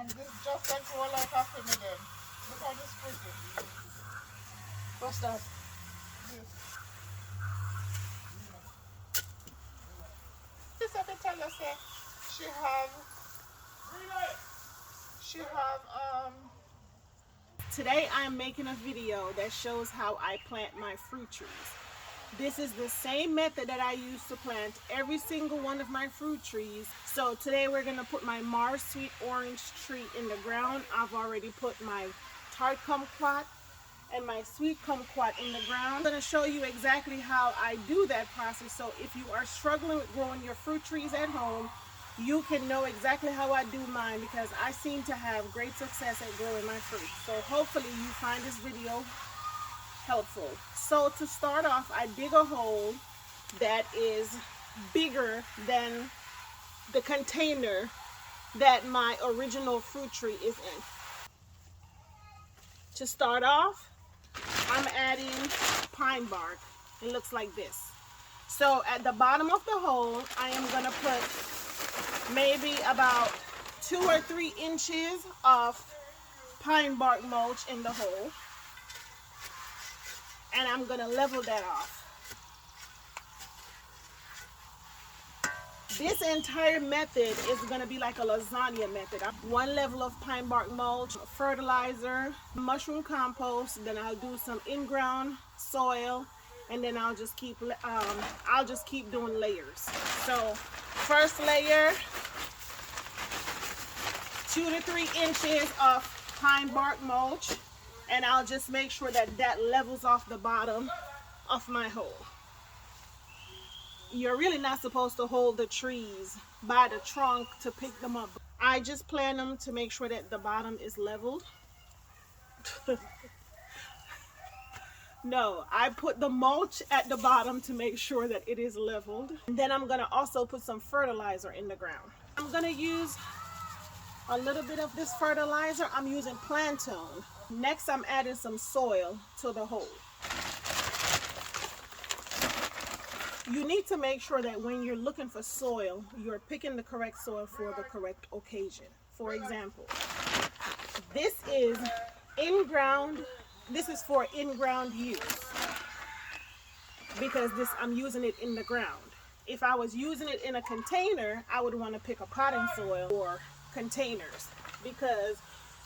And this just like grow like a thing again. Look how this pretty. What's that? This. This I can tell you say she have Today I am making a video that shows how I plant my fruit trees. This is the same method that I use to plant every single one of my fruit trees. So today we're going to put my Mars Sweet Orange tree in the ground. I've already put my tart kumquat and my sweet kumquat in the ground. I'm going to show you exactly how I do that process. So if you are struggling with growing your fruit trees at home, you can know exactly how I do mine, because I seem to have great success at growing my fruit. So hopefully you find this video helpful. So to start off, I dig a hole that is bigger than the container that my original fruit tree is in. To start off, I'm adding pine bark. It looks like this. So at the bottom of the hole, I am going to put maybe about 2 or 3 inches of pine bark mulch in the hole. And I'm going to level that off. This entire method is going to be like a lasagna method. 1 level of pine bark mulch, fertilizer, mushroom compost, then I'll do some in-ground soil, and then I'll just keep doing layers. So first layer, 2 to 3 inches of pine bark mulch. And I'll just make sure that that levels off the bottom of my hole. You're really not supposed to hold the trees by the trunk to pick them up. I just plant them to make sure that the bottom is leveled. No, I put the mulch at the bottom to make sure that it is leveled. And then I'm gonna also put some fertilizer in the ground. I'm gonna use a little bit of this fertilizer. I'm using Plantone. Next, I'm adding some soil to the hole. You need to make sure that when you're looking for soil, you're picking the correct soil for the correct occasion. For example, this is in-ground. This is for in-ground use, because I'm using it in the ground. If I was using it in a container, I would want to pick a potting soil or containers, because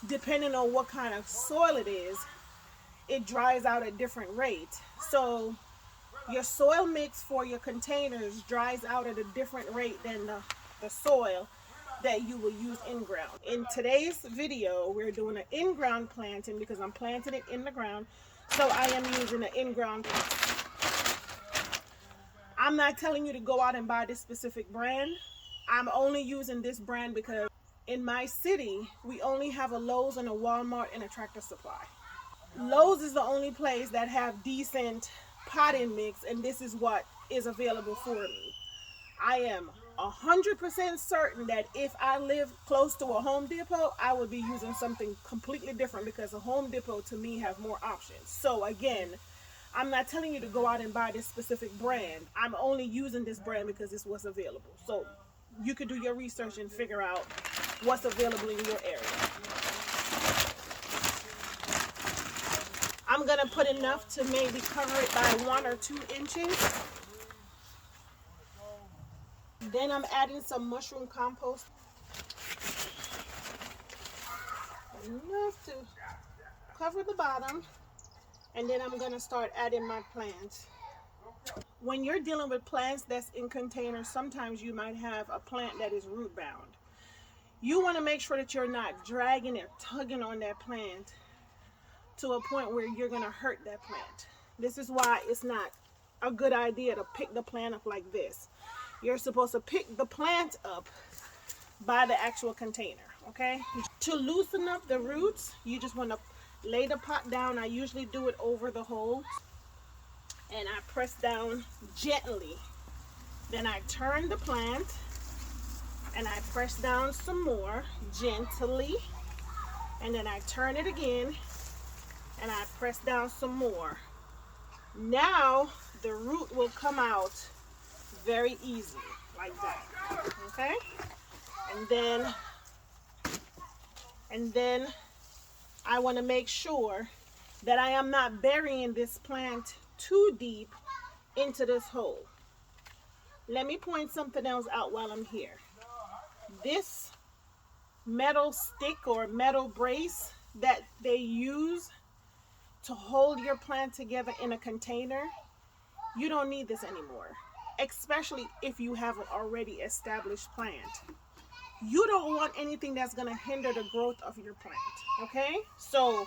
depending on what kind of soil it is, it dries out at different rates. So your soil mix for your containers dries out at a different rate than the soil that you will use in ground. In today's video, we're doing an in-ground planting because I'm planting it in the ground. So I am using an in-ground plant. I'm not telling you to go out and buy this specific brand. I'm only using this brand because in my city, we only have a Lowe's and a Walmart and a Tractor Supply. Lowe's is the only place that have decent potting mix, and this is what is available for me. I am 100% certain that if I live close to a Home Depot, I would be using something completely different, because a Home Depot to me have more options. So again, I'm not telling you to go out and buy this specific brand. I'm only using this brand because it's what's available. So you could do your research and figure out what's available in your area. I'm gonna put enough to maybe cover it by 1 or 2 inches. Then I'm adding some mushroom compost. Enough to cover the bottom. And then I'm gonna start adding my plants. When you're dealing with plants that's in containers, sometimes you might have a plant that is root bound. You want to make sure that you're not dragging or tugging on that plant to a point where you're going to hurt that plant. This is why it's not a good idea to pick the plant up like this. You're supposed to pick the plant up by the actual container, okay? To loosen up the roots, you just want to lay the pot down. I usually do it over the hole, and I press down gently. Then I turn the plant, and I press down some more gently, and then I turn it again, and I press down some more. Now the root will come out very easily, like that, okay? And then And then I want to make sure that I am not burying this plant too deep into this hole. Let me point something else out while I'm here. This metal stick or metal brace that they use to hold your plant together in a container, you don't need this anymore, especially if you have an already established plant. You don't want anything that's going to hinder the growth of your plant, okay? So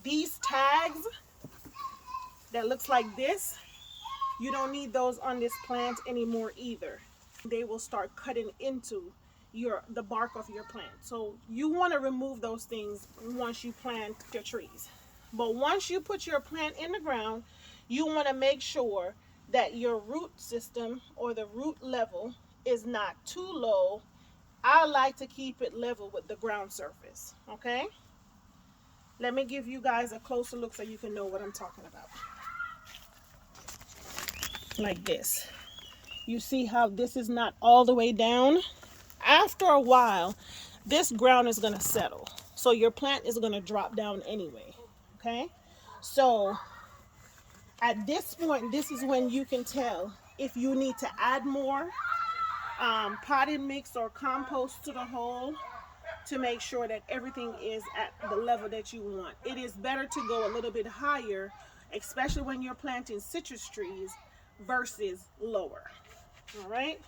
these tags that looks like this, you don't need those on this plant anymore either. They will start cutting into the bark of your plant. So you want to remove those things once you plant your trees. But once you put your plant in the ground, you want to make sure that your root system or the root level is not too low. I like to keep it level with the ground surface, okay? Let me give you guys a closer look so you can know what I'm talking about. Like this. You see how this is not all the way down? After a while, this ground is going to settle. So your plant is going to drop down anyway, okay? So at this point, this is when you can tell if you need to add more potting mix or compost to the hole to make sure that everything is at the level that you want. It is better to go a little bit higher, especially when you're planting citrus trees, versus lower. All right,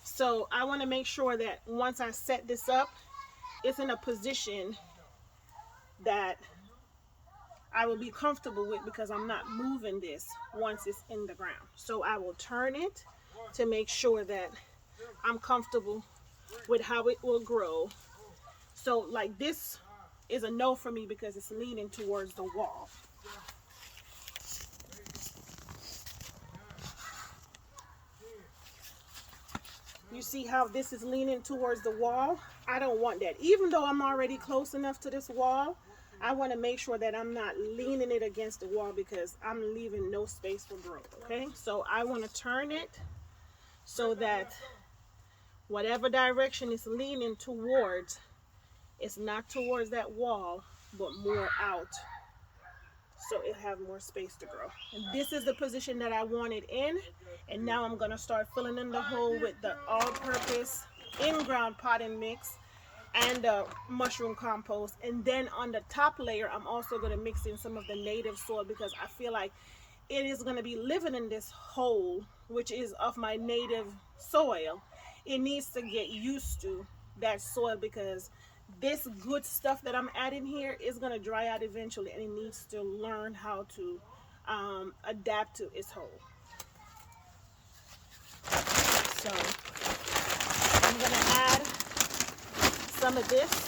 so I want to make sure that once I set this up, it's in a position that I will be comfortable with, because I'm not moving this once it's in the ground. So I will turn it to make sure that I'm comfortable with how it will grow. So like this is a no for me because it's leaning towards the wall. You see how this is leaning towards the wall? I don't want that. Even though I'm already close enough to this wall, I want to make sure that I'm not leaning it against the wall, because I'm leaving no space for growth, okay? So I want to turn it so that whatever direction it's leaning towards, it's not towards that wall, but more out, so it have more space to grow. And this is the position that I want it in. And now I'm going to start filling in the hole with the all-purpose in-ground potting mix and mushroom compost. And then on the top layer, I'm also going to mix in some of the native soil, because I feel like it is going to be living in this hole, which is of my native soil. It needs to get used to that soil, because this good stuff that I'm adding here is going to dry out eventually, and it needs to learn how to adapt to its hole. So I'm going to add some of this.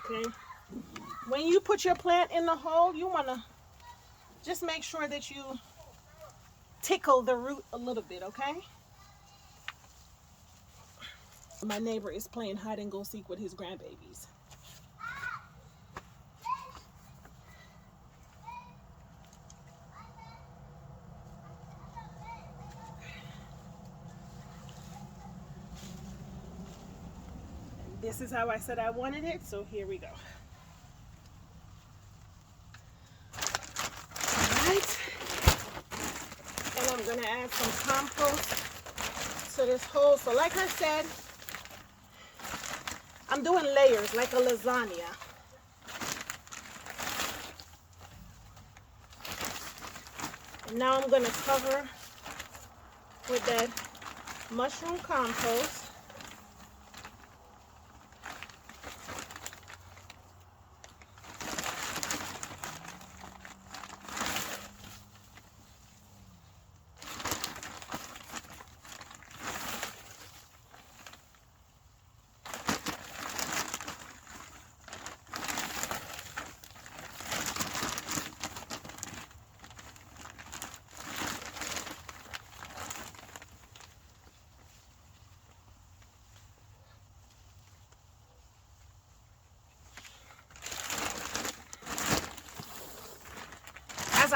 Okay. When you put your plant in the hole, you want to just make sure that you tickle the root a little bit, okay? My neighbor is playing hide and go seek with his grandbabies. This is how I said I wanted it, so here we go. Alright. And I'm going to add some compost to this hole. So like I said, I'm doing layers like a lasagna. And now I'm going to cover with that mushroom compost.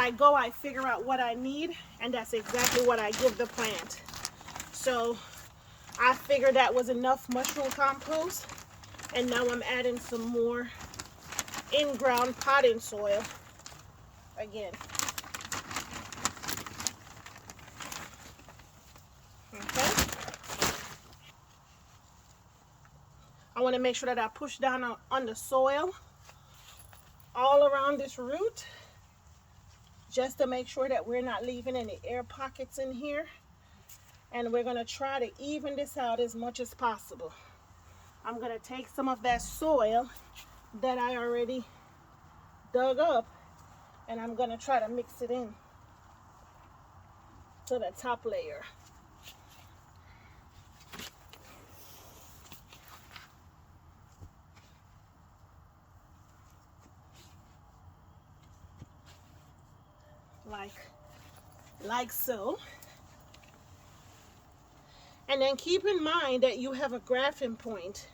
I go, I figure out what I need, and that's exactly what I give the plant. So I figured that was enough mushroom compost, and now I'm adding some more in-ground potting soil again. Okay. I want to make sure that I push down on the soil all around this root, just to make sure that we're not leaving any air pockets in here. And we're going to try to even this out as much as possible. I'm going to take some of that soil that I already dug up, and I'm going to try to mix it in to the top layer. Like so. And then keep in mind that you have a grafting point.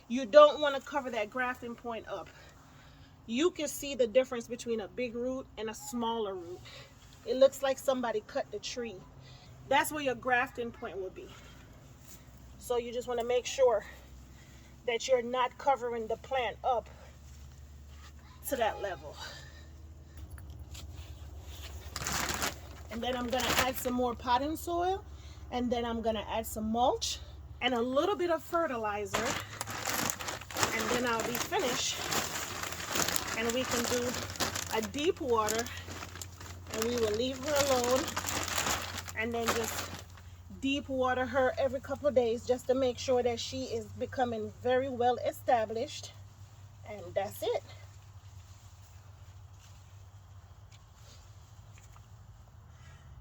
You don't want to cover that grafting point up. You can see the difference between a big root and a smaller root. It looks like somebody cut the tree. That's where your grafting point will be. So you just want to make sure that you're not covering the plant up to that level. And then I'm going to add some more potting soil, and then I'm going to add some mulch and a little bit of fertilizer, and then I'll be finished. And we can do a deep water, and we will leave her alone, and then just deep water her every couple of days, just to make sure that she is becoming very well established. And that's it.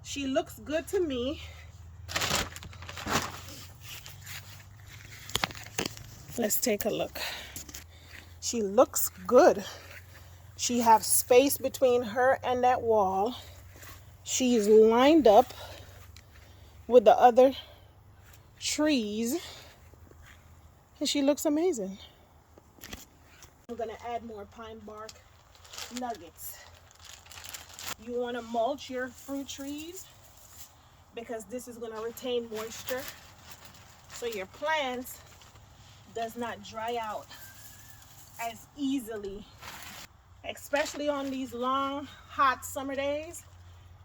She looks good to me. Let's take a look. She looks good. She has space between her and that wall. She's lined up with the other trees, and she looks amazing. I'm gonna add more pine bark nuggets. You want to mulch your fruit trees because this is going to retain moisture, so your plants does not dry out as easily, especially on these long hot summer days.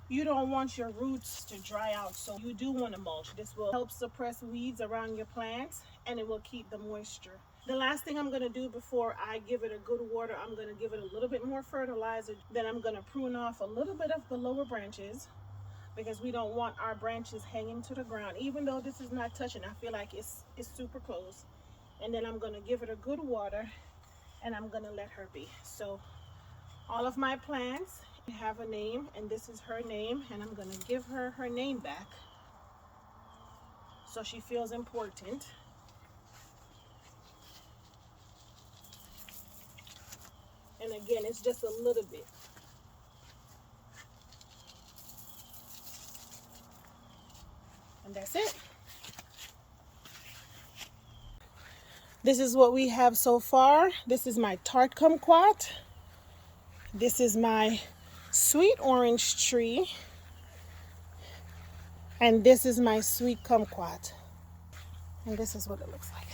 You don't want your roots to dry out, so you do want to mulch. This will help suppress weeds around your plants, and it will keep the moisture. The last thing I'm going to do before I give it a good water, I'm going to give it a little bit more fertilizer. Then I'm going to prune off a little bit of the lower branches, because we don't want our branches hanging to the ground. Even though this is not touching, I feel like it's super close. And then I'm going to give it a good water, and I'm going to let her be. So all of my plants have a name, and this is her name, and I'm going to give her her name back so she feels important. And again, it's just a little bit. And that's it. This is what we have so far. This is my tart kumquat. This is my sweet orange tree. And this is my sweet kumquat. And this is what it looks like.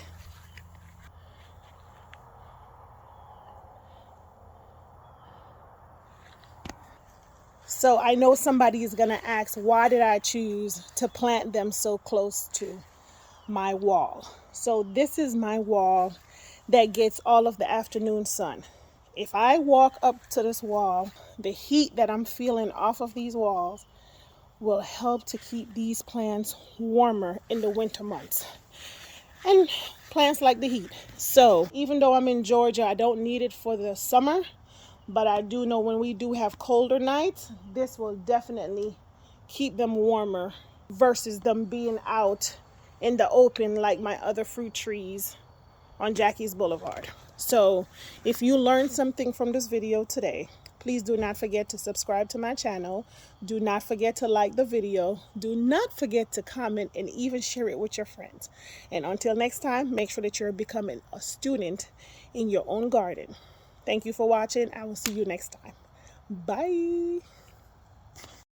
So I know somebody is going to ask, why did I choose to plant them so close to my wall? So this is my wall that gets all of the afternoon sun. If I walk up to this wall, the heat that I'm feeling off of these walls will help to keep these plants warmer in the winter months. And plants like the heat. So even though I'm in Georgia, I don't need it for the summer. But I do know when we do have colder nights, this will definitely keep them warmer versus them being out in the open like my other fruit trees on Jackie's Boulevard. So if you learned something from this video today, please do not forget to subscribe to my channel. Do not forget to like the video. Do not forget to comment and even share it with your friends. And until next time, make sure that you're becoming a student in your own garden. Thank you for watching. I will see you next time. Bye.